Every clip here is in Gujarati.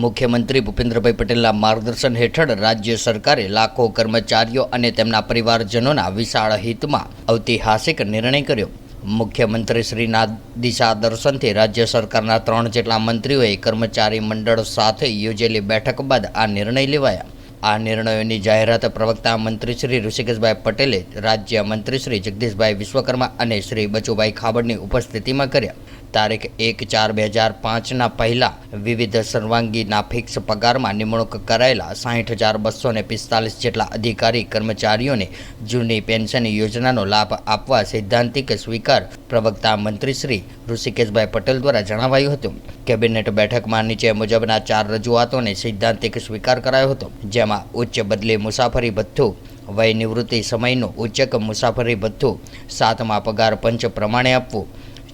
મુખ્યમંત્રી ભૂપેન્દ્રભાઈ પટેલના માર્ગદર્શન હેઠળ રાજ્ય સરકારે લાખો કર્મચારીઓ અને તેમના પરિવારજનોના વિશાળ હિતમાં ઐતિહાસિક નિર્ણય કર્યો। મુખ્યમંત્રીશ્રીના દિશા દર્શનથી રાજ્ય સરકારના 3 જેટલા મંત્રીઓએ કર્મચારી મંડળ સાથે યોજેલી બેઠક બાદ આ નિર્ણય લેવાયા। આ નિર્ણયોની જાહેરાત પ્રવક્તા મંત્રી શ્રી ઋષિકેશભાઈ પટેલે રાજ્ય મંત્રી શ્રી જગદીશભાઈ વિશ્વકર્મા અને શ્રી બચુભાઈ ખાબડની ઉપસ્થિતિમાં કર્યા। તારીખ 1/4/2005ના પહેલા વિવિધ સર્વાંગીના ફિક્સ પગારમાં નિમણૂક કરાયેલા 60,245 જેટલા અધિકારી કર્મચારીઓને જૂની પેન્શન યોજનાનો લાભ આપવા સૈદ્ધાંતિક સ્વીકાર પ્રવક્તા મંત્રી શ્રી ઋષિકેશભાઈ પટેલ દ્વારા જણાવાયું હતું। કેબિનેટ બેઠકમાં નીચે મુજબના 4 રજૂઆતોને સૈદ્ધાંતિક સ્વીકાર કરાયો હતો, જેમાં ઉચ્ચ બદલી મુસાફરી ભથ્થું, વય નિવૃત્તિ સમયનું ઉચ્ચક મુસાફરી ભથ્થું 7મા પગાર પંચ પ્રમાણે આપવું,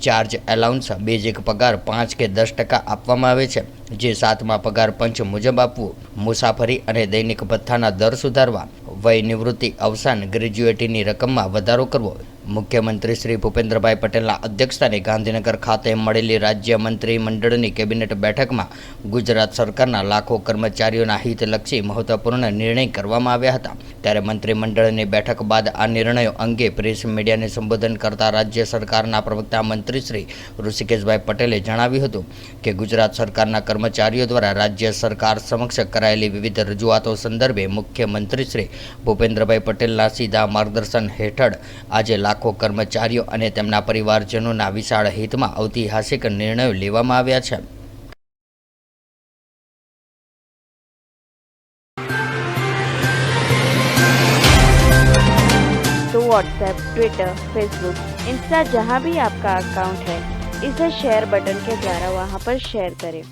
ચાર્જ એલાઉન્સ બેઝિક પગાર 5 કે 10% આપવામાં આવે છે, જે 7મા પગાર પંચ મુજબ આપવું, મુસાફરી અને દૈનિક ભથ્થાના દર સુધારવા, વય નિવૃત્તિ અવસાન ગ્રેજ્યુએટીની રકમમાં વધારો કરવો। મુખ્યમંત્રી શ્રી ભૂપેન્દ્રભાઈ પટેલના અધ્યક્ષસ્થાને ગાંધીનગર ખાતે મળેલી રાજ્ય મંત્રી મંડળની કેબિનેટ બેઠકમાં ગુજરાત સરકારના લાખો કર્મચારીઓના હિતલક્ષી મહત્વપૂર્ણ નિર્ણય કરવામાં આવ્યા હતા। ત્યારે મંત્રીમંડળની બેઠક બાદ આ નિર્ણયો અંગે પ્રેસ મીડિયાને સંબોધન કરતા રાજ્ય સરકારના પ્રવક્તા મંત્રી શ્રી ઋષિકેશભાઈ પટેલે જણાવ્યું હતું કે ગુજરાત સરકારના કર્મચારીઓ દ્વારા રાજ્ય સરકાર સમક્ષ કરાયેલી વિવિધ રજૂઆતો સંદર્ભે મુખ્યમંત્રી શ્રી ભૂપેન્દ્રભાઈ પટેલના સીધા માર્ગદર્શન હેઠળ આજે લાખો કર્મચારીઓ અને તેમના પરિવારજનોના વિશાળ હિતમાં ઐતિહાસિક નિર્ણયો લેવામાં આવ્યા છે। तो व्हाट्सएप, ट्विटर, फेसबुक, इंस्टा जहाँ भी आपका अकाउंट है, इसे शेयर बटन के द्वारा वहाँ पर शेयर करें।